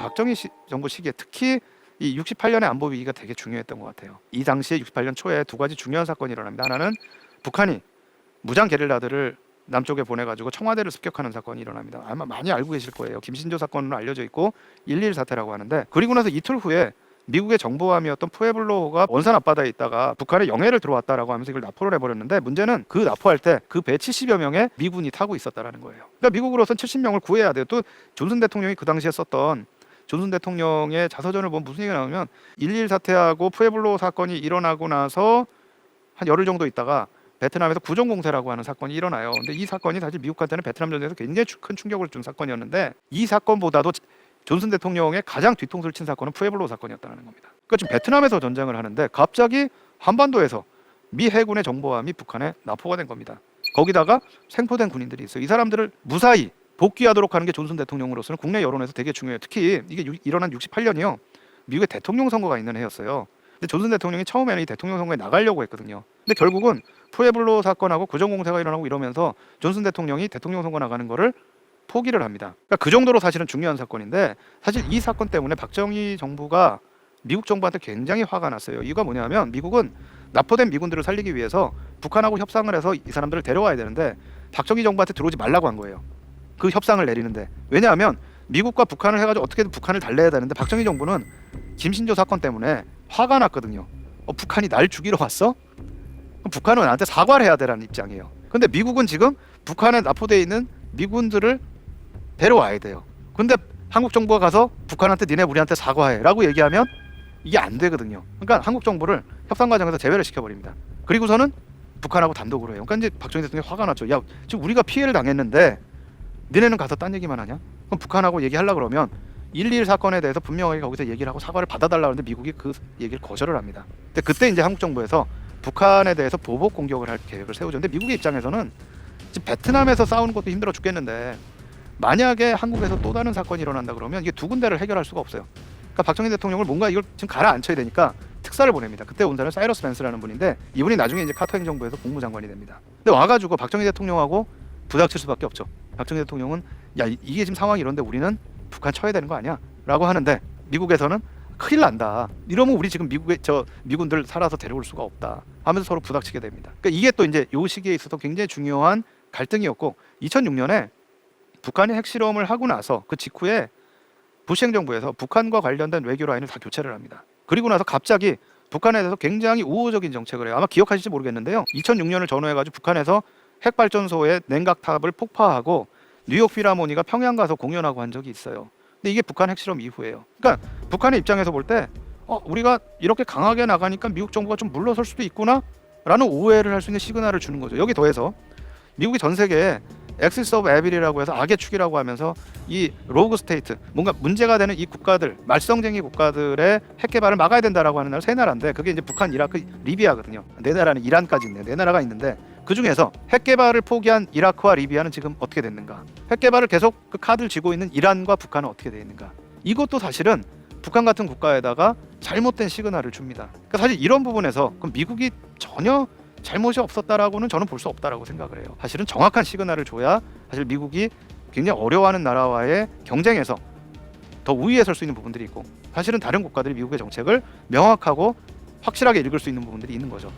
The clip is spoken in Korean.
박정희 정부 시기에 특히 이 68년의 안보 위기가 되게 중요했던 것 같아요. 이 당시에 68년 초에 두 가지 중요한 사건이 일어납니다. 하나는 북한이 무장 게릴라들을 남쪽에 보내가지고 청와대를 습격하는 사건이 일어납니다. 아마 많이 알고 계실 거예요. 김신조 사건으로 알려져 있고 1.1 사태라고 하는데, 그리고 나서 이틀 후에 미국의 정보함이었던 푸에블로가 원산 앞바다에 있다가 북한에 영해를 들어왔다라고 하면서 이걸 납포를 해버렸는데, 문제는 그 납포할 때 그 배 70여 명의 미군이 타고 있었다라는 거예요. 그러니까 미국으로선 70명을 구해야 돼요. 또 존슨 대통령이 그 당시에 썼던 존슨 대통령의 자서전을 보면 무슨 얘기가 나오면 1.1 사태하고 푸에블로 사건이 일어나고 나서 한 열흘 정도 있다가 베트남에서 구정공세라고 하는 사건이 일어나요. 근데 이 사건이 사실 미국한테는 베트남 전쟁에서 굉장히 큰 충격을 준 사건이었는데, 이 사건보다도 존슨 대통령의 가장 뒤통수를 친 사건은 푸에블로 사건이었다는 겁니다. 그러니까 지금 베트남에서 전쟁을 하는데 갑자기 한반도에서 미 해군의 정보함이 북한에 납포가 된 겁니다. 거기다가 생포된 군인들이 있어요. 이 사람들을 무사히 복귀하도록 하는 게 존슨 대통령으로서는 국내 여론에서 되게 중요해요. 특히 이게 일어난 68년이요. 미국의 대통령 선거가 있는 해였어요. 근데 존슨 대통령이 처음에는 이 대통령 선거에 나가려고 했거든요. 근데 결국은 푸에블로 사건하고 구정공세가 일어나고 이러면서 존슨 대통령이 대통령 선거 나가는 거를 포기를 합니다. 그러니까 그 정도로 사실은 중요한 사건인데, 사실 이 사건 때문에 박정희 정부가 미국 정부한테 굉장히 화가 났어요. 이유가 뭐냐면 미국은 납포된 미군들을 살리기 위해서 북한하고 협상을 해서 이 사람들을 데려와야 되는데 박정희 정부한테 들어오지 말라고 한 거예요. 그 협상을 내리는데. 왜냐하면 미국과 북한을 해가지고 어떻게든 북한을 달래야 되는데 박정희 정부는 김신조 사건 때문에 화가 났거든요. 북한이 날 죽이러 왔어? 그럼 북한은 나한테 사과를 해야 되라는 입장이에요. 근데 미국은 지금 북한에 납포되어 있는 미군들을 데려와야 돼요. 근데 한국 정부가 가서 북한한테 니네 우리한테 사과해 라고 얘기하면 이게 안 되거든요. 그러니까 한국 정부를 협상 과정에서 제외를 시켜버립니다. 그리고서는 북한하고 단독으로 해요. 그러니까 이제 박정희 대통령이 화가 났죠. 야, 지금 우리가 피해를 당했는데 니네는 가서 딴 얘기만 하냐? 그럼 북한하고 얘기하려고 그러면 1.1 사건에 대해서 분명하게 거기서 얘기를 하고 사과를 받아달라고 하는데 미국이 그 얘기를 거절을 합니다. 근데 그때 이제 한국 정부에서 북한에 대해서 보복 공격을 할 계획을 세우죠. 근데 미국의 입장에서는 지금 베트남에서 싸우는 것도 힘들어 죽겠는데 만약에 한국에서 또 다른 사건이 일어난다 그러면 이게 두 군데를 해결할 수가 없어요. 그러니까 박정희 대통령을 뭔가 이걸 지금 가라앉혀야 되니까 특사를 보냅니다. 그때 온 사람은 사이러스 벤스라는 분인데, 이분이 나중에 이제 카터 행정부에서 국무장관이 됩니다. 근데 와가지고 박정희 대통령하고 부닥칠 수밖에 없죠. 박정희 대통령은 야, 이게 지금 상황이 이런데 우리는 북한 쳐야 되는 거 아니야? 라고 하는데 미국에서는 큰일 난다. 이러면 우리 지금 미국에 미군들 살아서 데려올 수가 없다 하면서 서로 부닥치게 됩니다. 그러니까 이게 또 이제 요 시기에 있어서 굉장히 중요한 갈등이었고, 2006년에 북한이 핵실험을 하고 나서 그 직후에 부시 행정부에서 북한과 관련된 외교 라인을 다 교체를 합니다. 그리고 나서 갑자기 북한에 대해서 굉장히 우호적인 정책을 해요. 아마 기억하실지 모르겠는데요. 2006년을 전후해가지고 북한에서 핵발전소의 냉각탑을 폭파하고 뉴욕 필하모니가 평양 가서 공연하고 한 적이 있어요. 근데 이게 북한 핵실험 이후예요. 그러니까 북한의 입장에서 볼 때 우리가 이렇게 강하게 나가니까 미국 정부가 좀 물러설 수도 있구나 라는 오해를 할 수 있는 시그널을 주는 거죠. 여기 더해서 미국이 전 세계에 엑시스 오브 에빌이라고 해서 악의 축이라고 하면서 이 로그 스테이트, 뭔가 문제가 되는 이 국가들, 말썽쟁이 국가들의 핵 개발을 막아야 된다라고 하는 나라 세 나라인데, 그게 이제 북한, 이라크, 리비아거든요. 네 나라는 이란까지 있네요. 네 나라가 있는데 그 중에서 핵 개발을 포기한 이라크와 리비아는 지금 어떻게 됐는가? 핵 개발을 계속 그 카드를 쥐고 있는 이란과 북한은 어떻게 되어 있는가? 이것도 사실은 북한 같은 국가에다가 잘못된 시그널을 줍니다. 그러니까 사실 이런 부분에서 그럼 미국이 전혀 잘못이 없었다라고는 저는 볼 수 없다라고 생각을 해요. 사실은 정확한 시그널을 줘야 사실 미국이 굉장히 어려워하는 나라와의 경쟁에서 더 우위에 설 수 있는 부분들이 있고, 사실은 다른 국가들이 미국의 정책을 명확하고 확실하게 읽을 수 있는 부분들이 있는 거죠.